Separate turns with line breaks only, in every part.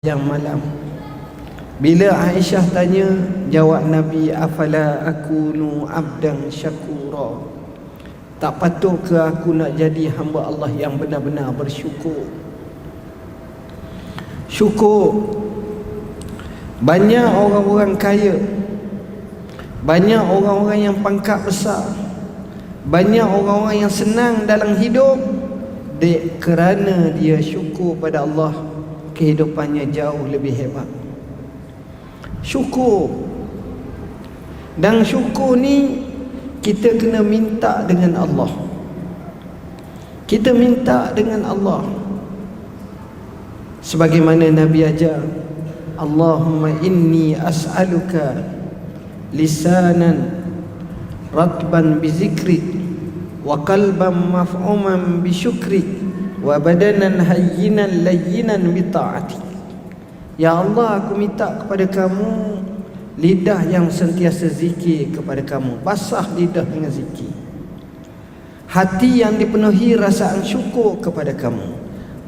yang malam. Bila Aisyah tanya, jawab Nabi, afala akunu abdan syakura, tak patut ke aku nak jadi hamba Allah yang benar-benar bersyukur. Syukur. Banyak orang-orang kaya, banyak orang-orang yang pangkat besar, banyak orang-orang yang senang dalam hidup, kerana dia syukur pada Allah, kehidupannya jauh lebih hebat. Syukur. Dan syukur ni kita kena minta dengan Allah. Kita minta dengan Allah, sebagaimana Nabi ajar, Allahumma inni as'aluka lisanan ratban bi zikrik, wa qalban maf'uman bi syukrik, wa badanan hayyinan layyinan bi ta'atik. Ya Allah, aku minta kepada kamu lidah yang sentiasa zikir kepada kamu, basah lidah dengan zikir, hati yang dipenuhi rasaan syukur kepada kamu,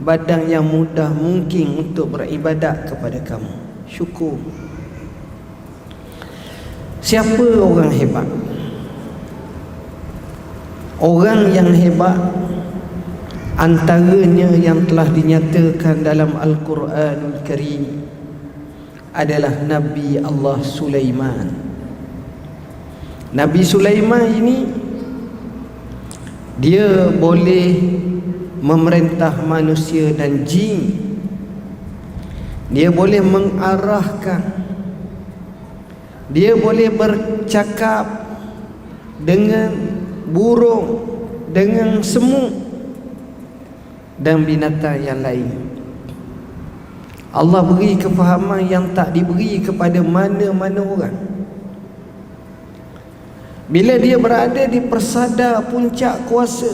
badan yang mudah mungkin untuk beribadat kepada kamu. Syukur. Siapa orang hebat? Orang yang hebat antaranya yang telah dinyatakan dalam Al-Quranul Karim adalah Nabi Allah Sulaiman. Nabi Sulaiman ini dia boleh memerintah manusia dan jin. Dia boleh mengarahkan, dia boleh bercakap dengan burung, dengan semut dan binatang yang lain. Allah beri kefahaman yang tak diberi kepada mana-mana orang. Bila dia berada di persada puncak kuasa,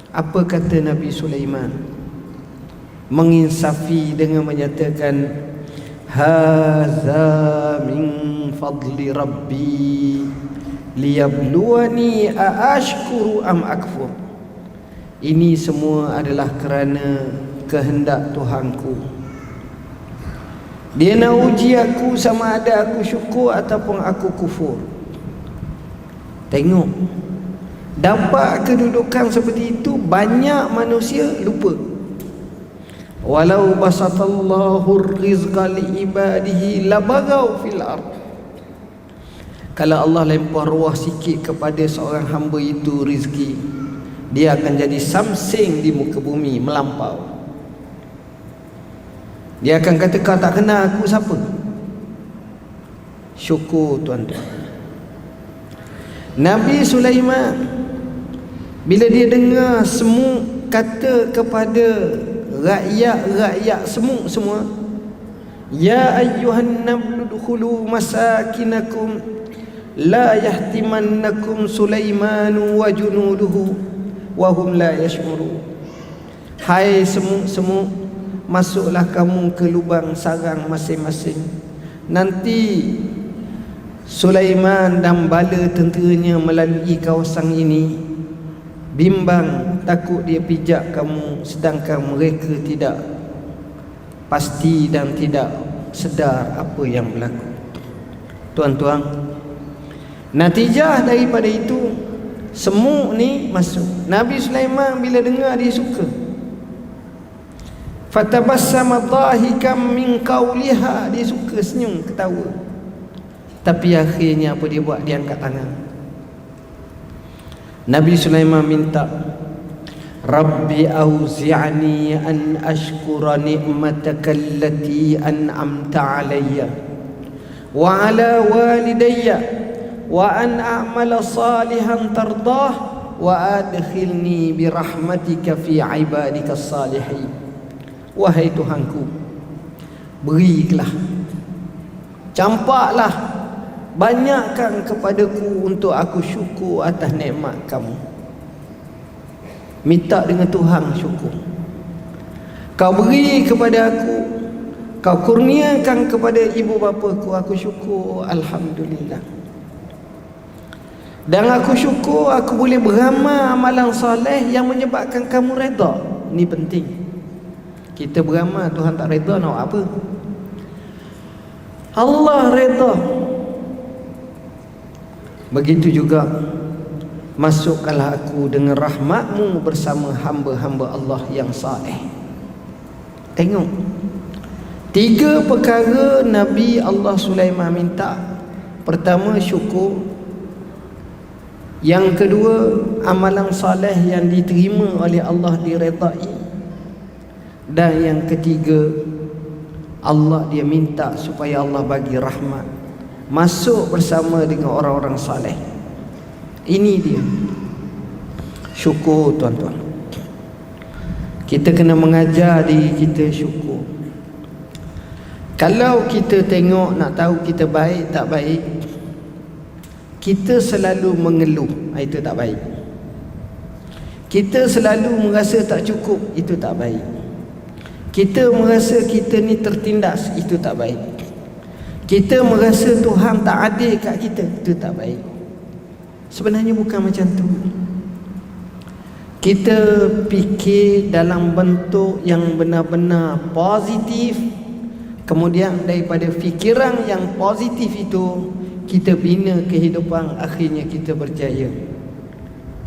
apa kata Nabi Sulaiman? Menginsafi dengan menyatakan, haza min fadli rabbi liyabluwani aashkuru am akfur. Ini semua adalah kerana kehendak Tuhanku. Dia nak uji aku sama ada aku syukur ataupun aku kufur. Tengok, dapat kedudukan seperti itu, banyak manusia lupa. Walau basatallahu rizqa li ibadihi labaghaw fil ard. Kalau Allah lempar ruah sikit kepada seorang hamba itu rezeki, dia akan jadi samsing di muka bumi, melampau. Dia akan kata, kau tak kenal aku siapa? Syukur tuan-tuan. Nabi Sulaiman bila dia dengar semut kata kepada rakyat-rakyat semut semua, ya ayyuhan nablu dukhulu masakinakum la yahtimannakum Sulaimanu wa junuduhu wa hum la yash'urun. Hai semut-semut, masuklah kamu ke lubang sarang masing-masing. Nanti Sulaiman dan bala tenteranya melalui kawasan ini, bimbang takut dia pijak kamu, sedangkan mereka tidak pasti dan tidak sedar apa yang berlaku. Tuan-tuan, natijah daripada itu, semut ni masuk. Nabi Sulaiman bila dengar dia suka. Fatabassama dhahikan min qawliha, dia suka senyum, ketawa. Tapi akhirnya apa dia buat? Dia angkat tangan. Nabi Sulaiman minta, Rabbi auzi'ni an ashkura ni'mataka allati an'amta alayya wa ala walidayya wa an a'mala salihan tardah wa adkhilni bi rahmatika fi ibadika salihin. Wahai Tuhanku, berilah, campaklah, banyakkan kepadaku untuk aku syukur atas nikmat kamu. Minta dengan Tuhan syukur. Kau beri kepada aku, kau kurniakan kepada ibu bapaku, aku syukur, alhamdulillah. Dan aku syukur aku boleh beramal amalan soleh yang menyebabkan kamu redha. Ini penting. Kita beramal Tuhan tak reda, nak buat apa? Allah reda. Begitu juga, masukkanlah aku dengan rahmatmu bersama hamba-hamba Allah yang saleh. Tengok, 3 perkara Nabi Allah Sulaiman minta. Pertama, syukur. Yang kedua, amalan saleh yang diterima oleh Allah, diredai. Dan yang ketiga, Allah dia minta supaya Allah bagi rahmat, masuk bersama dengan orang-orang saleh. Ini dia syukur, tuan-tuan. Kita kena mengajar diri kita syukur. Kalau kita tengok nak tahu kita baik tak baik, kita selalu mengeluh, itu tak baik. Kita selalu merasa tak cukup, itu tak baik. Kita merasa kita ni tertindas, itu tak baik. Kita merasa Tuhan tak adil kat kita, itu tak baik. Sebenarnya bukan macam tu. Kita fikir dalam bentuk yang benar-benar positif. Kemudian daripada fikiran yang positif itu, kita bina kehidupan, akhirnya kita berjaya.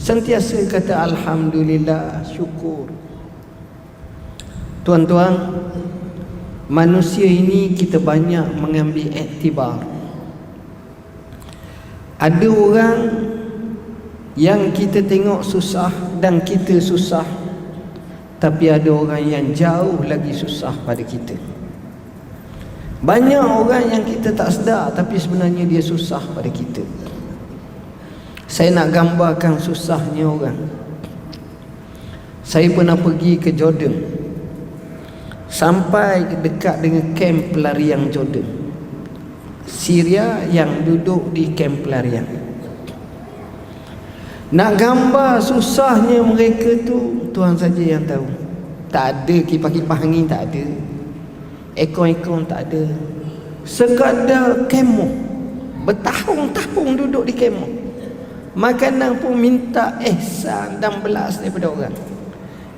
Sentiasa kata alhamdulillah, syukur. Tuan-tuan, manusia ini kita banyak mengambil iktibar. Ada orang yang kita tengok susah dan kita susah, tapi ada orang yang jauh lagi susah pada kita. Banyak orang yang kita tak sedar, tapi sebenarnya dia susah pada kita. Saya nak gambarkan susahnya orang. Saya pernah pergi ke Jordan, sampai dekat dengan kamp pelarian Jordan, Syria yang duduk di kamp pelarian. Nak gambar susahnya mereka tu, Tuhan saja yang tahu. Tak ada kipas-kipas angin, tak ada aircon tak ada. Sekadar kemah, bertahun-tahun duduk di kemah. Makanan pun minta ihsan dan belas daripada orang.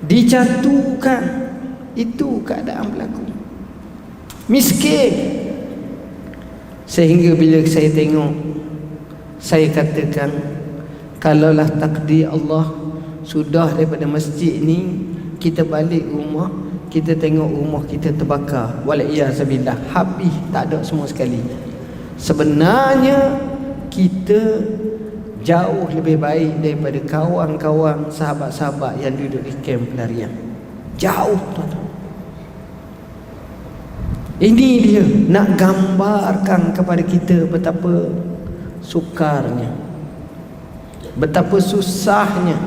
Dijatuhkan. Itu keadaan berlaku. Miskin. Sehingga bila saya tengok, saya katakan, kalaulah takdir Allah sudah daripada masjid ni kita balik rumah, kita tengok rumah kita terbakar, walaiyazabillah, habis, tak ada semua sekali. Sebenarnya kita jauh lebih baik daripada kawan-kawan, sahabat-sahabat yang duduk di kamp pelarian. Jauh, tuan-tuan. Ini dia nak gambarkan kepada kita betapa sukarnya, betapa susahnya,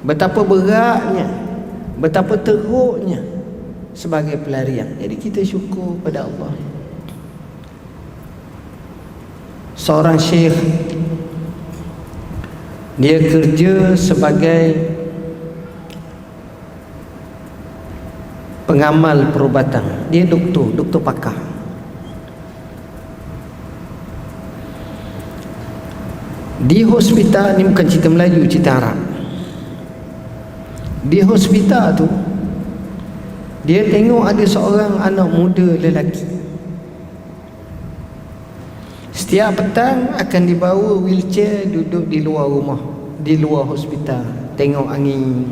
betapa beratnya, betapa teruknya sebagai pelarian. Jadi kita syukur pada Allah. Seorang syekh, dia kerja sebagai pengamal perubatan. Dia doktor pakar. Di hospital ni, bukan cerita Melayu, cerita Arab. Di hospital tu, dia tengok ada seorang anak muda lelaki. Setiap petang akan dibawa wheelchair, duduk di luar rumah, di luar hospital, tengok angin.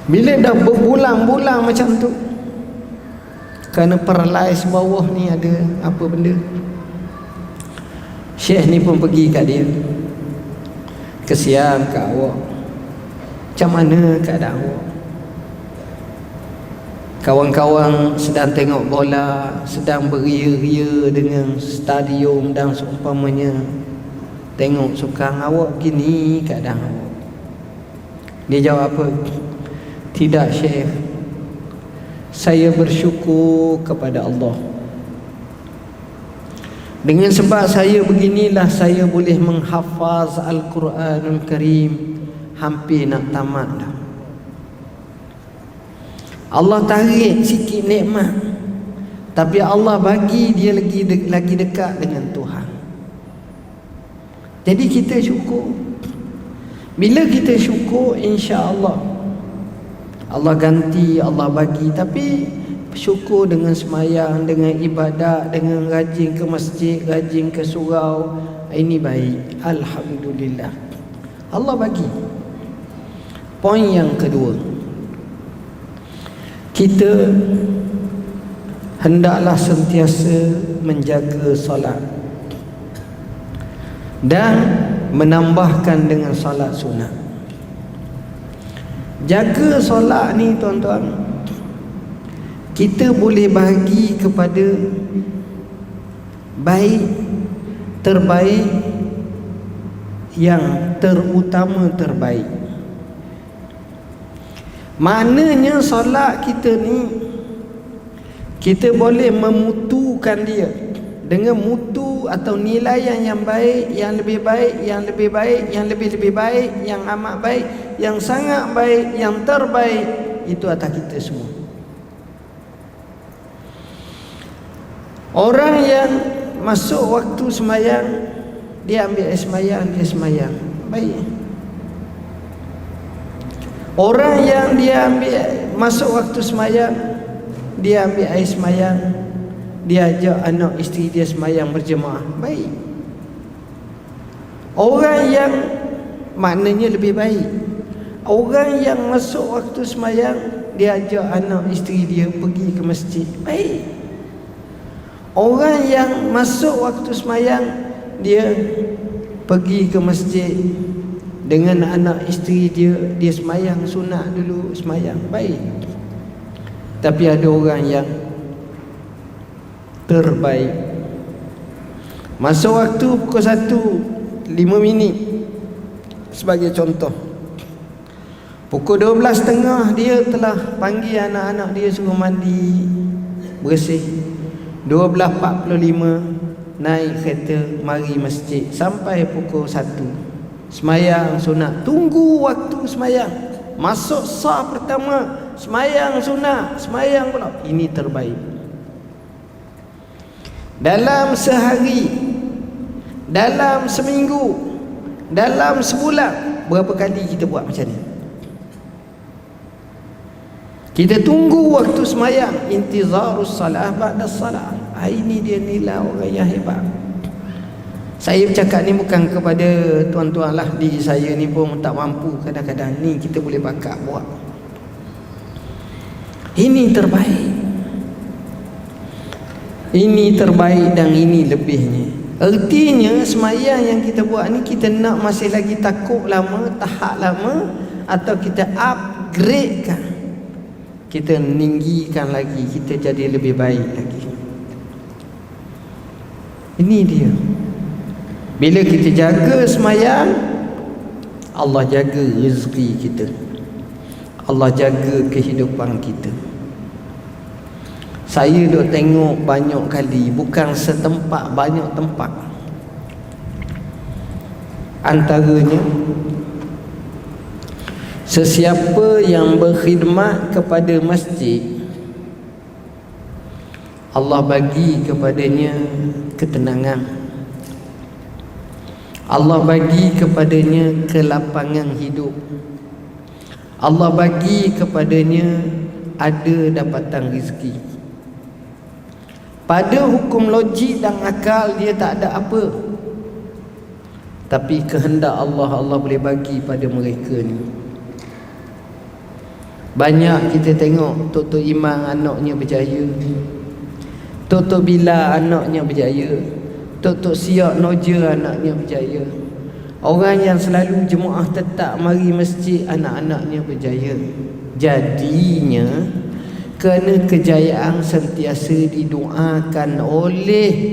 Bila dah berbulan-bulan macam tu, kerana paralyze bawah ni ada apa benda, Syekh ni pun pergi kat dia, kesian kat awak, macam mana keadaan awak? Kawan-kawan sedang tengok bola, sedang beria-ria dengan stadium dan seumpamanya, tengok sukang awak begini keadaan awak. Dia jawab apa? Tidak Syekh, saya bersyukur kepada Allah. Dengan sebab saya beginilah saya boleh menghafaz Al-Quranul Karim, hampir nak tamat dah. Allah tarik sikit nikmat, tapi Allah bagi dia lagi dekat dengan Tuhan. Jadi kita syukur. Bila kita syukur, insya-Allah Allah ganti, Allah bagi. Tapi syukur dengan semayang, dengan ibadat, dengan rajin ke masjid, rajin ke surau, ini baik. Alhamdulillah, Allah bagi. Poin yang kedua, kita hendaklah sentiasa menjaga solat dan menambahkan dengan solat sunat. Jaga solat ni tuan-tuan, kita boleh bahagi kepada baik, terbaik, yang terutama terbaik. Maknanya solat kita ni, kita boleh memutukan dia dengan mutu atau nilaian yang baik, yang lebih baik, yang lebih baik, yang lebih-lebih baik, yang amat baik, yang sangat baik, yang terbaik. Itu atas kita semua. Orang yang masuk waktu semayang, dia ambil air semayang, dia semayang, baik. Orang yang dia ambil masuk waktu semayang, dia ambil air semayang, dia ajak anak isteri dia semayang berjemaah, baik. Orang yang maknanya lebih baik, orang yang masuk waktu semayang, dia ajak anak isteri dia pergi ke masjid, baik. Orang yang masuk waktu semayang, dia pergi ke masjid dengan anak isteri dia, dia semayang sunat dulu, semayang, baik. Tapi ada orang yang terbaik, masuk waktu pukul 1:05 sebagai contoh, pukul 12.30 dia telah panggil anak-anak dia suruh mandi bersih. 12.45 naik kereta mari masjid sampai pukul 1 semayang sunat. Tunggu waktu semayang, masuk sah pertama, semayang sunat, semayang pula. Ini terbaik. Dalam sehari, dalam seminggu, dalam sebulan, berapa kali kita buat macam ni? Kita tunggu waktu semayang, intizarus salah ba'da salah. Ini dia nilai orang yang hebat. Saya bercakap ni bukan kepada tuan-tuan lah, diri saya ni pun tak mampu kadang-kadang. Ni kita boleh bakat buat. Ini terbaik. Ini terbaik dan ini lebihnya. Artinya semayang yang kita buat ni, kita nak masih lagi takut lama, tahap lama, atau kita upgradekan, kita meninggikan lagi, kita jadi lebih baik lagi. Ini dia. Bila kita jaga semayang, Allah jaga rezeki kita, Allah jaga kehidupan kita. Saya duk tengok banyak kali, bukan setempat, banyak tempat. Antaranya, sesiapa yang berkhidmat kepada masjid, Allah bagi kepadanya ketenangan, Allah bagi kepadanya kelapangan hidup, Allah bagi kepadanya ada dapatan rezeki. Pada hukum logik dan akal dia tak ada apa, tapi kehendak Allah, Allah boleh bagi pada mereka ni. Banyak kita tengok Tok Imam anaknya berjaya, Tok Bila anaknya berjaya, Tok Siak Noja anaknya berjaya. Orang yang selalu jemaah tetap mari masjid, anak-anaknya berjaya. Jadinya kerana kejayaan sentiasa didoakan oleh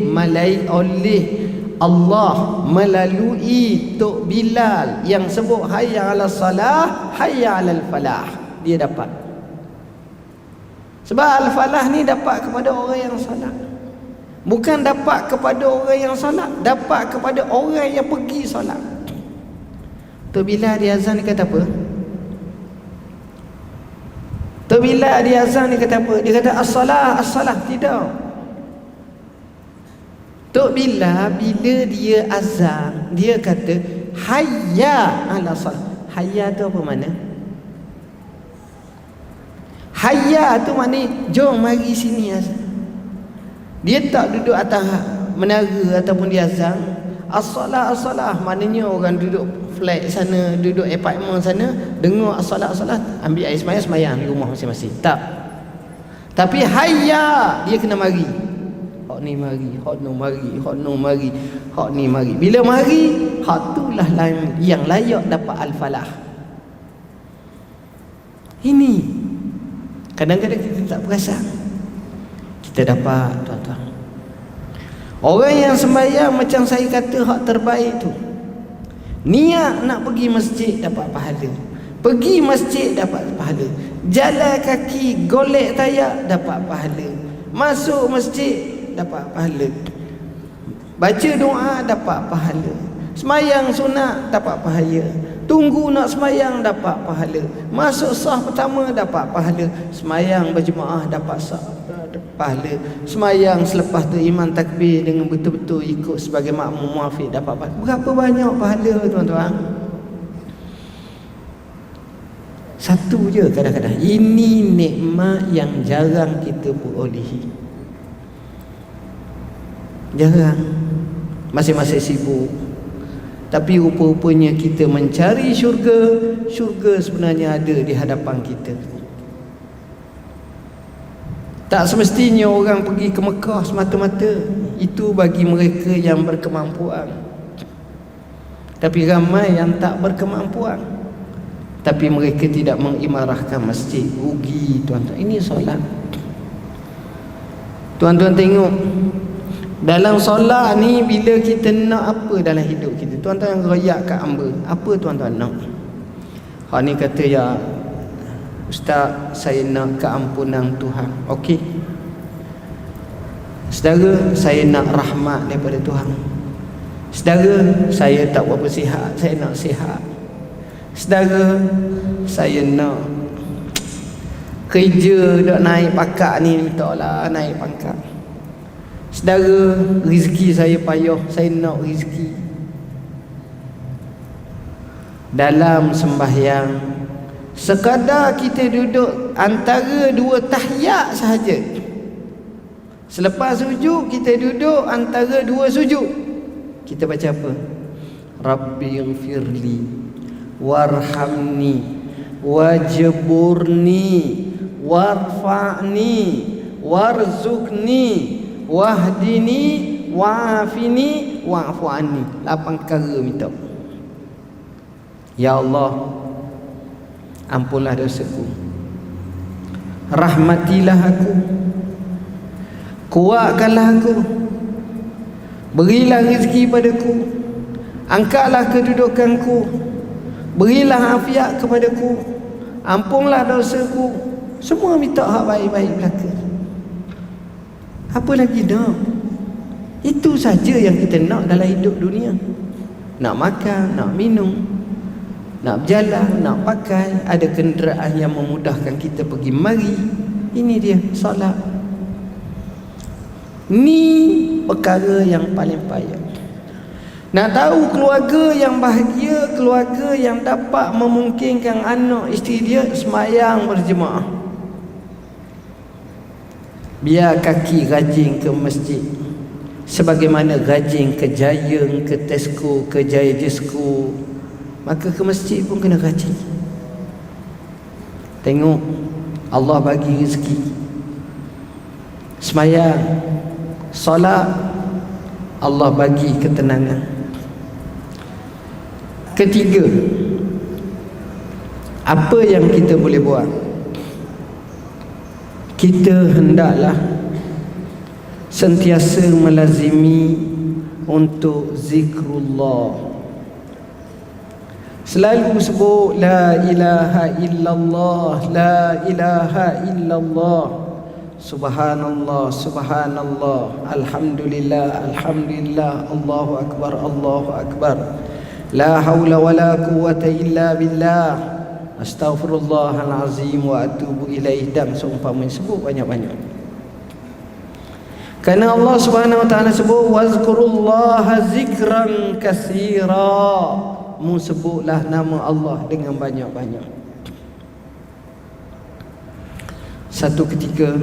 Allah melalui Tok Bilal yang sebut hayya 'alas salah, hayya 'alal falah, dia dapat. Sebab al-falah ni dapat kepada orang yang salat, bukan dapat kepada orang yang salat, dapat kepada orang yang pergi salat. Tok Bilal dia azan dia kata apa? Tok Bilal dia azan dia kata apa? Dia kata as-salah, as-salah. Tidak. Tok Bilal bila dia azan, dia kata hayya 'ala salah. Hayya tu apa makna? Hayya tu maknanya jom mari sini azan. Dia tak duduk atas menara ataupun dia azan. As-salah as-salah maknanya orang duduk flat sana, duduk apartment sana, dengar as-salah as-salah, ambil air sembahyang di rumah masing-masing. Tak. Tapi hayya dia kena mari. Hak ni mari, hak no mari, hak no mari, hak ni mari. Bila mari, hak itulah yang layak dapat al-falah. Ini kadang-kadang kita tak perasan. Kita dapat, tuan-tuan. Orang yang sembahyang macam saya kata hak terbaik tu, niat nak pergi masjid dapat pahala, pergi masjid dapat pahala, jalan kaki golek tayak dapat pahala, masuk masjid dapat pahala, baca doa dapat pahala, semayang sunat dapat pahala, tunggu nak semayang dapat pahala, masuk sah pertama dapat pahala, semayang berjemaah dapat pahala, semayang selepas tu imam takbir dengan betul-betul ikut sebagai makmum muafiq dapat pahala. Berapa banyak pahala, tuan-tuan? Satu je kadang-kadang. Ini nikmat yang jarang kita perolehi. Jarang. Masing-masing sibuk. Tapi rupa-rupanya kita mencari syurga. Syurga sebenarnya ada di hadapan kita. Tak semestinya orang pergi ke Mekah semata-mata. Itu bagi mereka yang berkemampuan. Tapi ramai yang tak berkemampuan, tapi mereka tidak mengimarahkan masjid. Rugi, tuan-tuan. Ini solat. Tuan-tuan tengok, dalam solat ni bila kita nak apa dalam hidup kita, tuan-tuan yang royak kat hamba, apa tuan-tuan nak? Hak ni kata, ya Ustaz, saya nak keampunan Tuhan. Okey. Saudara, saya nak rahmat daripada Tuhan. Saudara, saya tak berapa sihat, saya nak sihat. Saudara, saya nak kerja dak naik pangkat ni, minta lah naik pangkat. Saudara, rezeki saya payah, saya nak rezeki. Dalam sembahyang, sekadar kita duduk antara dua tahiyat sahaja. Selepas sujud, kita duduk antara dua sujud, kita baca apa? Rabbighfirli warhamni wajburni warfa'ni warzuqni wahdini wa'afini wa'fu anni. 8 perkara minta. Ya Allah, ampunlah dosaku, rahmatilah aku, kuatkanlah aku, berilah rezeki padaku, angkatlah kedudukanku, berilah afiat kepadaku, ampunlah dosaku. Semua minta hak baik-baik belaka. Apa lagi nak? Itu saja yang kita nak dalam hidup dunia. Nak makan, nak minum, nak berjalan, nak pakai, ada kenderaan yang memudahkan kita pergi mari. Ini dia solat. Ni perkara yang paling payah. Nak tahu keluarga yang bahagia, keluarga yang dapat memungkinkan anak isteri dia semayang berjemaah. Biar kaki rajin ke masjid, sebagaimana rajin ke Giant, ke Tesco, ke Jaya Jesco, maka ke masjid pun kena rajin. Tengok, Allah bagi rezeki, semayang, solat, Allah bagi ketenangan. Ketiga, apa yang kita boleh buat? Kita hendaklah sentiasa melazimi untuk zikrullah. Selalu sebut la ilaha illallah, la ilaha illallah, subhanallah, subhanallah, alhamdulillah, alhamdulillah, Allahu akbar, Allahu akbar, la haula wala quwwata illa billah, astaghfirullahalazim wa atubu ilaih, dan seumpamanya. Sebut banyak-banyak. Kerana Allah Subhanahu wa taala sebut wazkurullaha zikran katsira. Mu sebutlah nama Allah dengan banyak-banyak. Satu ketika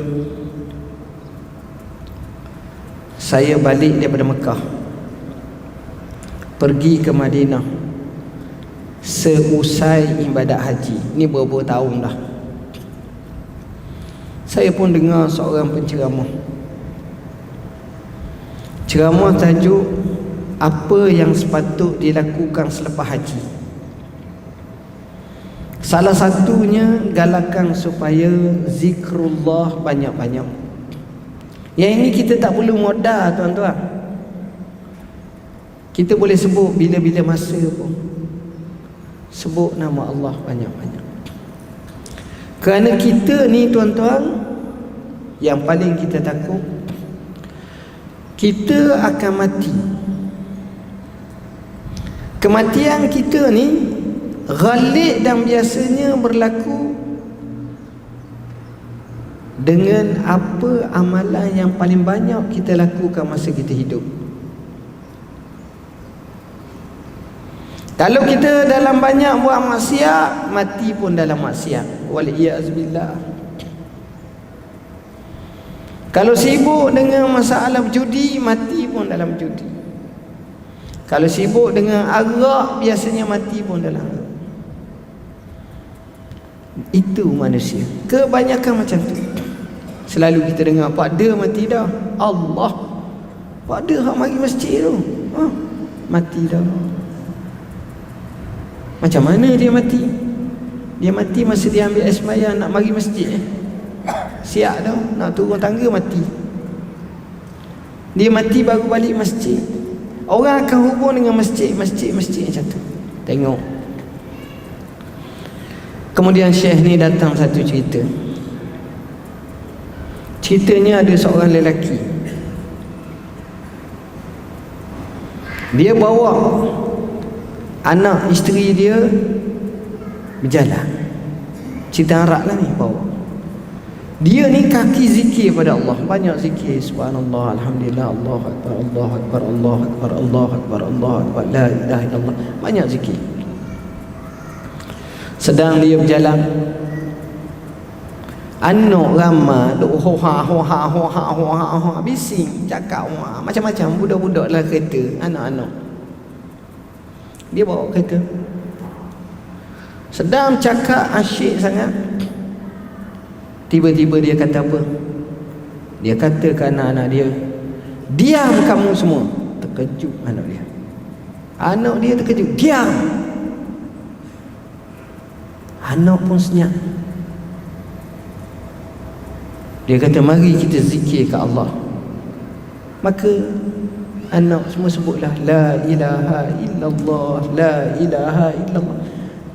saya balik daripada Mekah, pergi ke Madinah seusai ibadat haji. Ni beberapa tahun dah. Saya pun dengar seorang penceramah. Ceramah tajuk apa yang sepatut dilakukan selepas haji. Salah satunya galakan supaya zikrullah banyak-banyak. Yang ini kita tak perlu modal, tuan-tuan. Kita boleh sebut bila-bila masa pun. Sebut nama Allah banyak-banyak. Kerana kita ni, tuan-tuan, yang paling kita takut, kita akan mati. Kematian kita ni ghalib dan biasanya berlaku dengan apa amalan yang paling banyak kita lakukan masa kita hidup. Kalau kita dalam banyak buat maksiat, mati pun dalam maksiat. Waliyazbillah. Kalau sibuk dengan masalah judi, mati pun dalam judi. Kalau sibuk dengan arak, biasanya mati pun dalam arak. Itu manusia. Kebanyakan macam tu. Selalu kita dengar, Pak Da mati dah. Allah, Pak Da hak mari masjid tu, mati dah. Macam mana dia mati? Dia mati masa dia ambil air sembahyang nak mari masjid. Siap dah, nak turun tangga mati. Dia mati baru balik masjid. Orang akan hubung dengan masjid macam tu. Tengok. Kemudian Syekh ni datang satu cerita. Ceritanya ada seorang lelaki. Dia bawa anak isteri dia berjalan. Cerita Arab lah ni bawa. Dia ni kaki zikir pada Allah, banyak zikir, subhanallah, alhamdulillah, Allahu akbar, Allahu akbar, Allahu akbar, Allahu akbar, Allahu akbar, la ilaha illallah, banyak zikir. Sedang dia berjalan, anak ramai duk ho-ha bising cakap macam-macam, budak-budak dalam kereta, anak-anak. Dia bawa kereta, sedang cakap asyik sangat. Tiba-tiba dia kata apa? Dia kata ke anak-anak dia, diam kamu semua. Terkejut anak dia. Anak dia terkejut, diam. Anak pun senyap. Dia kata, mari kita zikir ke Allah. Maka anak semua sebutlah la ilaha illallah, la ilaha illallah.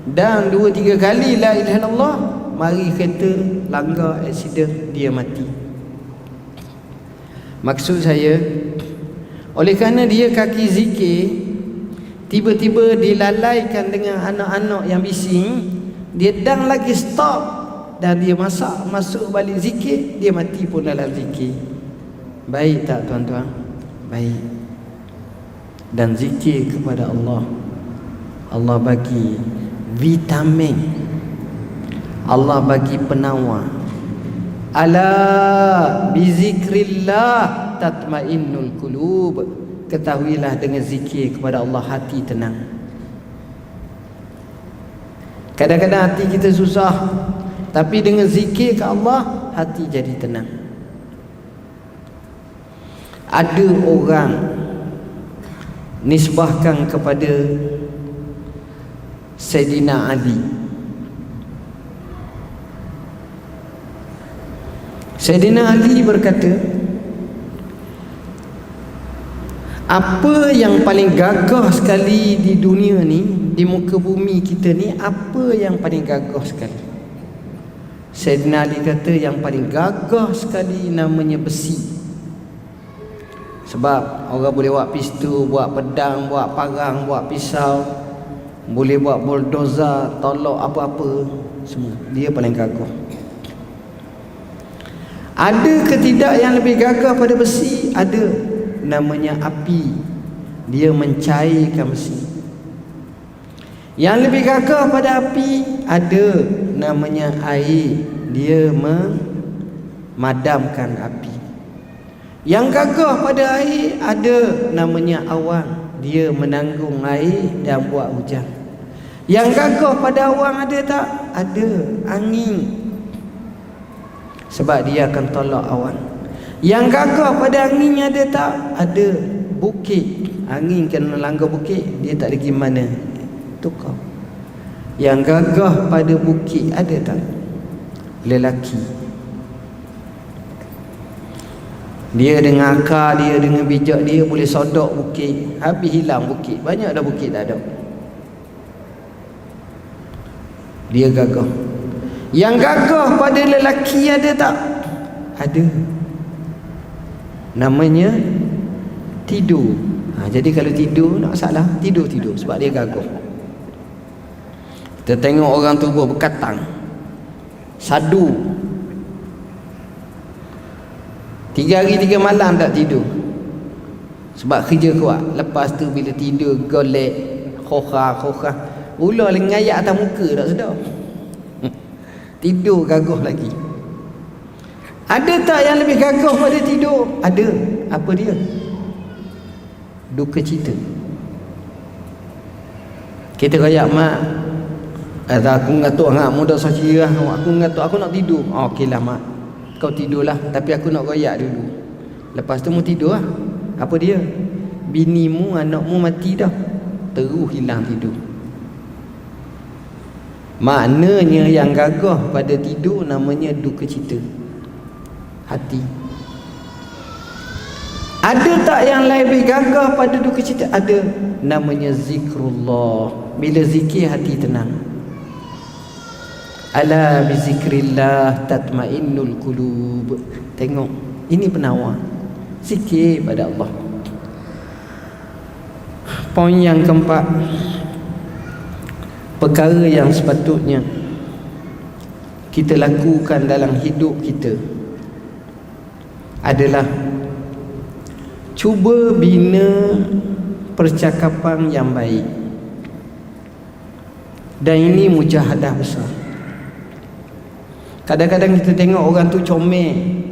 Dan 2-3 kali la ilaha illallah, mari kereta langgar aksiden, dia mati. Maksud saya, oleh kerana dia kaki zikir, tiba-tiba dilalaikan dengan anak-anak yang bising, dia dan lagi stop, dan dia masuk balik zikir, dia mati pun dalam zikir. Baik tak tuan-tuan? Baik. Dan zikir kepada Allah, Allah bagi vitamin, Allah bagi penawar. Ala bizikrillah tatmainnul qulub. Ketahuilah dengan zikir kepada Allah hati tenang. Kadang-kadang hati kita susah, tapi dengan zikir ke Allah hati jadi tenang. Ada orang nisbahkan kepada Sayyidina Ali. Sayyidina Ali berkata, apa yang paling gagah sekali di dunia ni, di muka bumi kita ni, apa yang paling gagah sekali? Sayyidina Ali kata yang paling gagah sekali namanya besi. Sebab orang boleh buat pistol, buat pedang, buat parang, buat pisau, boleh buat bulldozer, tolak apa-apa, semua. Dia paling gagah. Ada ke tidak yang lebih gagah pada besi? Ada. Namanya api. Dia mencairkan besi. Yang lebih gagah pada api ada. Namanya air. Dia madamkan api. Yang gagah pada air ada namanya awan, dia menanggung air dan buat hujan. Yang gagah pada awan ada tak? Ada angin, sebab dia akan tolak awan. Yang gagah pada angin ada tak? Ada bukit, angin kena langgar bukit, dia tak ada pergi mana, tukar. Yang gagah pada bukit ada tak? Lelaki. Dia dengan akar dia, dengan bijak dia boleh sodok bukit, habis hilang bukit. Banyak dah bukit tak ada. Dia gagah. Yang gagah pada lelaki ada tak? Ada. Namanya tidur. Jadi kalau tidur tak masalah, tidur sebab dia gagah. Kita tengok orang tu buat berkatang, sadu, 3 hari 3 malam tak tidur, sebab kerja kuat. Lepas tu bila tidur golek khokha ular lengayak atas muka tak sedar. Tidur gagah lagi. Ada tak yang lebih gagah pada tidur? Ada. Apa dia? Duka cita. Kita kayak mak, aku ngatuk hang muda sakira, aku ngatuk, aku nak tidur. Okeylah mak, kau tidurlah, tapi aku nak royak dulu. Lepas tu mu tidur lah. Apa dia? Binimu, anakmu mati dah, terus hilang tidur. Maknanya yang gagah pada tidur namanya duka cita, hati. Ada tak yang lebih gagah pada duka cita? Ada. Namanya zikrullah. Bila zikir hati tenang. Ala bizikrillah tatmainnul qulub. Tengok, ini penawar. Zikir pada Allah. Poin yang keempat, perkara yang sepatutnya kita lakukan dalam hidup kita adalah cuba bina percakapan yang baik. Dan ini mujahadah besar. Kadang-kadang kita tengok orang tu comel,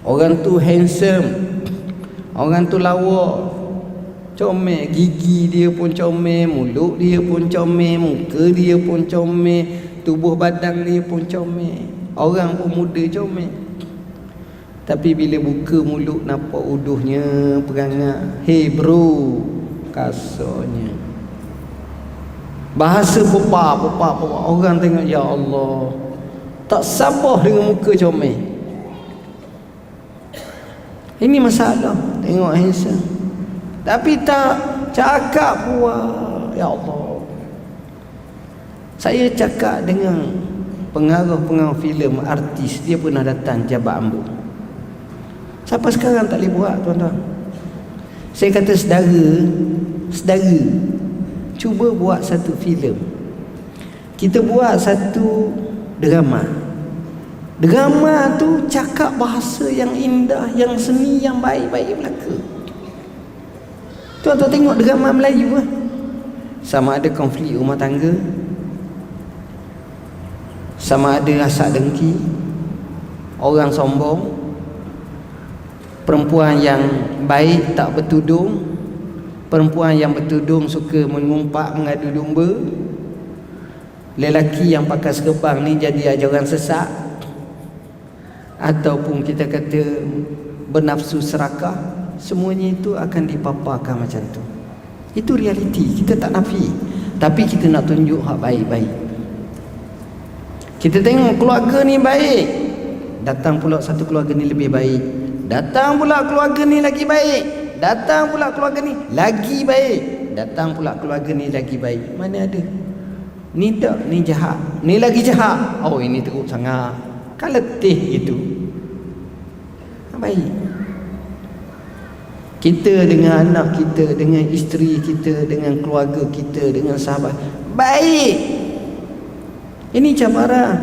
orang tu handsome, orang tu lawa, comel, gigi dia pun comel, mulut dia pun comel, muka dia pun comel, tubuh badan dia pun comel, orang pun muda comel. Tapi bila buka mulut nampak uduhnya, perangai, hey bro, kasarnya. Bahasa popa. Orang tengok, ya Allah, tak sabar dengan muka comel. Ini masalah. Tengok handsome, tapi tak cakap puas. Ya Allah, saya cakap dengan pengarah filem, artis, dia pernah datang Jabal Ambo. Siapa sekarang tak boleh buat, tuan-tuan? Saya kata saudara, cuba buat satu filem. Kita buat satu drama. Drama tu cakap bahasa yang indah, yang seni yang baik-baik belaka. Tuan-tuan tengok drama Melayu lah. Sama ada konflik rumah tangga, sama ada asak dengki, orang sombong, perempuan yang baik tak bertudung, perempuan yang bertudung suka mengumpat mengadu domba, lelaki yang pakai serban ni jadi ajaran sesat, ataupun kita kata bernafsu serakah. Semuanya itu akan dipaparkan macam tu. Itu realiti, kita tak nafi, tapi kita nak tunjuk hak baik-baik. Kita tengok keluarga ni baik, datang pula satu keluarga ni lebih baik, datang pula keluarga ni lagi baik, datang pula keluarga ni lagi baik, datang pula keluarga ni lagi baik. Mana ada? Ni tak, ni jahat, ni lagi jahat. Oh, ini teruk sangat, kan letih itu. Baik. Kita dengan anak kita, dengan isteri kita, dengan keluarga kita, dengan sahabat, baik. Ini cabaran.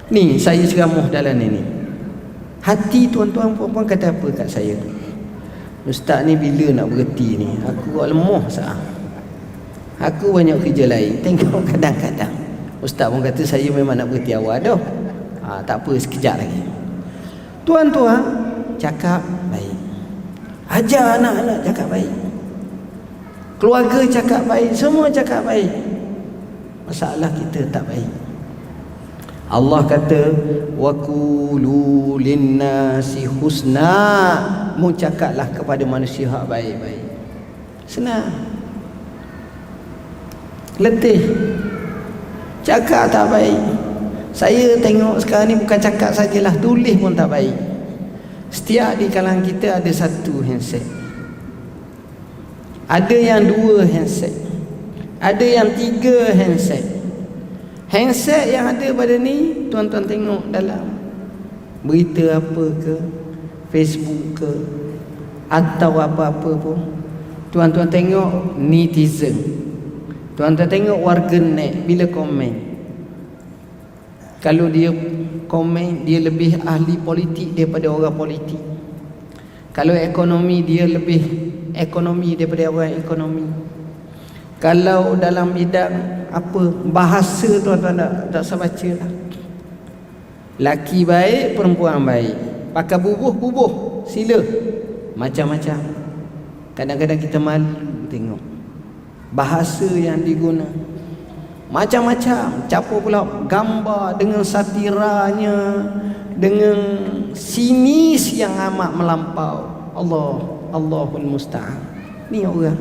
Ni saya ceramah dalam ini. Hati tuan-tuan puan-puan kata apa kat saya? Ustaz ni bila nak berhenti ni? Aku lemah sah. Aku banyak kerja lain. Tengok kadang-kadang Ustaz pun kata saya memang nak berhenti awal dah. Tak apa, sekejap lagi. Tuan-tuan cakap baik, ajar anak-anak cakap baik, keluarga cakap baik, semua cakap baik. Masalah kita tak baik. Allah kata wa qulu linnasi husna, mu cakaplah kepada manusia hak baik-baik. Senang. Letih. Cakap tak baik. Saya tengok sekarang ni bukan cakap sajalah, tulis pun tak baik. Setiap di kalangan kita ada satu handset, ada yang 2 handset, ada yang 3 handset. Handset yang ada pada ni, tuan-tuan tengok dalam berita apa ke, Facebook ke, atau apa-apa pun, tuan-tuan tengok netizen, tuan-tuan tengok warganet bila komen. Kalau dia komen, dia lebih ahli politik daripada orang politik. Kalau ekonomi, dia lebih ekonomi daripada orang ekonomi. Kalau dalam bidang apa, bahasa, tuan-tuan tak usah baca lah. Laki baik, perempuan baik, pakai bubuh, sila. Macam-macam. Kadang-kadang kita malu tengok bahasa yang diguna. Macam-macam. Campur pula gambar dengan satiranya, dengan sinis yang amat melampau. Allahul musta'an. Ni orang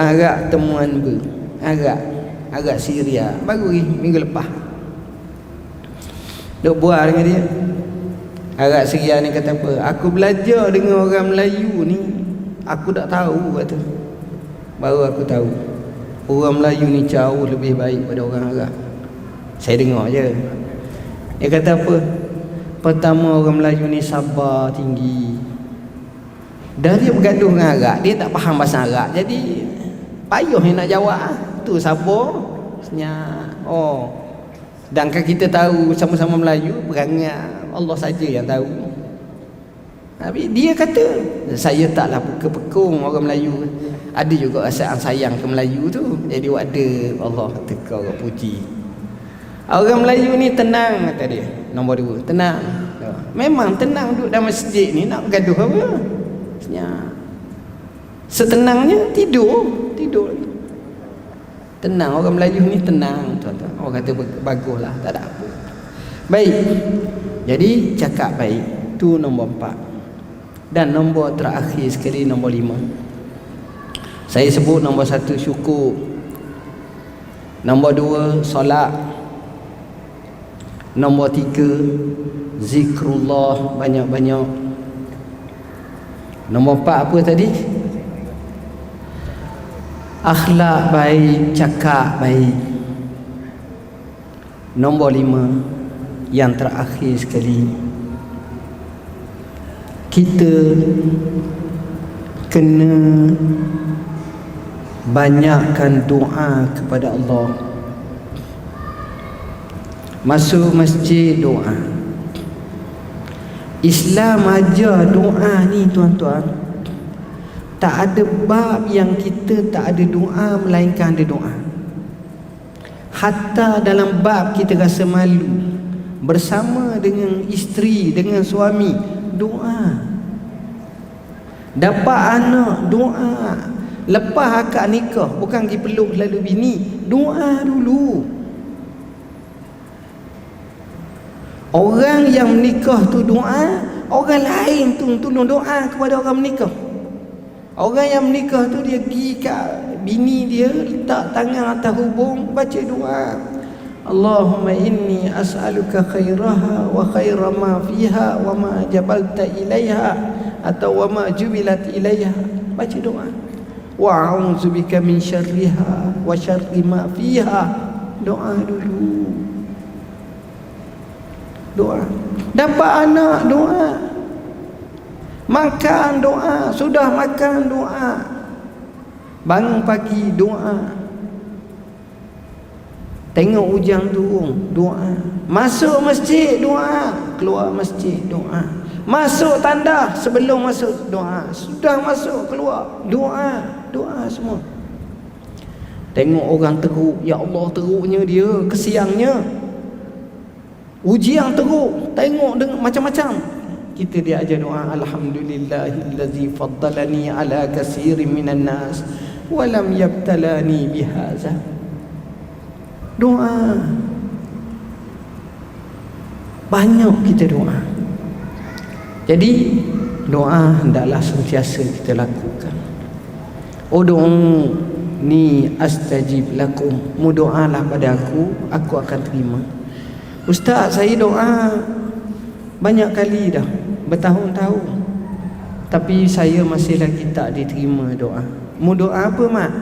agak temuan agak Syria baru minggu lepas duk buat dengan dia. Agak Syria ni kata apa, aku belajar dengan orang Melayu ni, aku tak tahu kata. Baru aku tahu orang Melayu ni jauh lebih baik pada orang Arab. Saya dengar je. Dia kata apa, pertama orang Melayu ni sabar tinggi. Dah dia bergaduh dengan Arab, dia tak faham bahasa Arab, jadi payuh yang nak jawab. Tu sabar senyap. Sedangkan kita tahu sama-sama Melayu, berangan Allah saja yang tahu. Tapi dia kata, saya taklah pekung orang Melayu. Ada juga rasa sayang ke Melayu tu. Jadi ada Allah kata kau puji. Orang Melayu ni tenang, kata dia. Nombor 2, tenang. Memang tenang duduk dalam masjid ni, nak bergaduh apa? Setenangnya tidur lagi. Tenang, orang Melayu ni tenang, tuan-tuan. Orang kata baguslah, tak ada apa. Baik. Jadi cakap baik, tu nombor 4. Dan nombor terakhir sekali, nombor 5. Saya sebut nombor 1 syukur, nombor 2 solat, nombor 3 zikrullah banyak-banyak, nombor 4 apa tadi? Akhlak baik, cakap baik. Nombor 5 yang terakhir sekali, kita kena banyakkan doa kepada Allah. Masuk masjid doa. Islam ajar doa ni, tuan-tuan. Tak ada bab yang kita tak ada doa, melainkan ada doa. Hatta dalam bab kita rasa malu bersama dengan isteri, dengan suami, doa. Dapat anak, doa. Lepas akad nikah, bukan pergi peluk lalu bini, doa dulu. Orang yang menikah tu doa, orang lain tu tolong doa kepada orang menikah. Orang yang menikah tu dia pergi kat bini dia, letak tangan atas hubung, baca doa. Allahumma inni as'aluka khairaha wa khaira ma fiha wa ma jabalta ilaiha atau wa ma jubilat ilaiha. Baca doa. Wa a'udzubika min syarriha wa syarri ma fiha. Doa dulu. Doa. Dapat anak, doa. Makan, doa. Sudah makan, doa. Bangun pagi, doa. Tengok hujan turun, doa. Masuk masjid, doa. Keluar masjid, doa. Masuk tanda, sebelum masuk, doa. Sudah masuk, keluar, doa. Doa semua. Tengok orang teruk, ya Allah teruknya dia, kesiannya. ujian teruk, tengok dengan macam-macam, kita dia ajar doa, alhamdulillahillazi faddalani ala katsirin minan nas wa lam yabtalani bihaza. Doa banyak, kita doa. Jadi doa hendaklah sentiasa kita lakukan. Ud'uni astajib lakum, mu doalah pada aku akan terima. Ustaz, saya doa banyak kali dah, bertahun-tahun, tapi saya masih lagi tak diterima doa. Mu doa apa, Mak?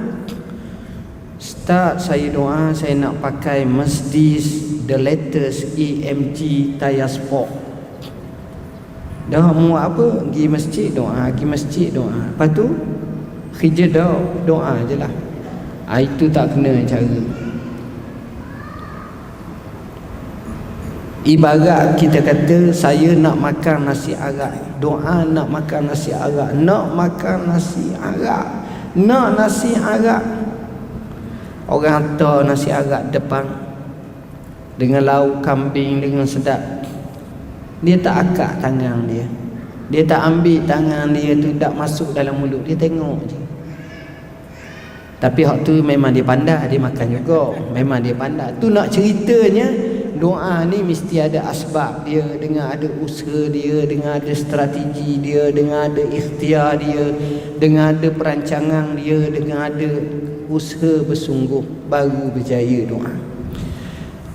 Ustaz, saya doa saya nak pakai Mercedes the latest AMG tayar sport. Dah mu apa? Pergi masjid doa, pergi masjid doa. Lepas tu kerja doa je lah. Itu tak kena cara. Ibarat kita kata saya nak makan nasi arak, doa nak makan nasi arak, nak makan nasi arak, nak nasi arak. Orang hantar nasi arak depan dengan lauk kambing dengan sedap, dia tak akak tangan dia, dia tak ambil tangan dia tu, tak masuk dalam mulut, dia tengok je. Tapi hak tu memang dia pandai, dia makan juga, memang dia pandai. Tu nak ceritanya doa ni mesti ada asbab dia, dengan ada usaha dia, dengan ada strategi dia, dengan ada ikhtiar dia, dengan ada perancangan dia, dengan ada usaha bersungguh, baru berjaya doa.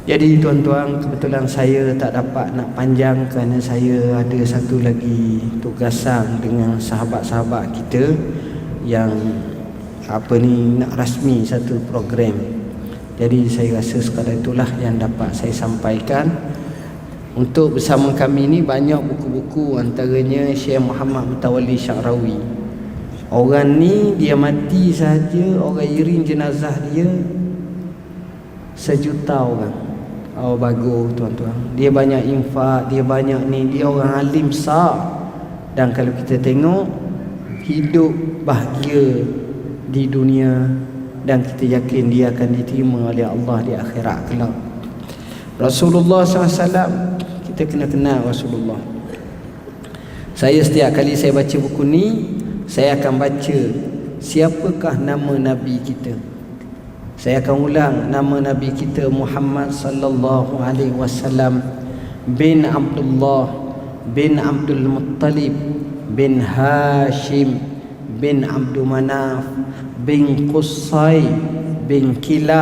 Jadi tuan-tuan, kebetulan saya tak dapat nak panjang kerana saya ada satu lagi tugasan dengan sahabat-sahabat kita yang nak rasmi satu program. Jadi saya rasa sekadar itulah yang dapat saya sampaikan. Untuk bersama kami ni banyak buku-buku, antaranya Syekh Muhammad Mutawalli Sya'rawi. Orang ni dia mati saja, orang iring jenazah dia 1 juta orang. Oh bagus tuan-tuan. Dia banyak infak, dia banyak ni, dia orang alim besar. Dan kalau kita tengok, hidup bahagia di dunia, dan kita yakin dia akan diterima oleh Allah di akhirat kelak. Rasulullah SAW, kita kena kenal Rasulullah. Saya setiap kali saya baca buku ni, saya akan baca siapakah nama Nabi kita. Saya akan ulang nama Nabi kita, Muhammad sallallahu alaihi wasallam bin Abdullah bin Abdul Muttalib bin Hashim bin Abdul Manaf bin Qusay bin Kilab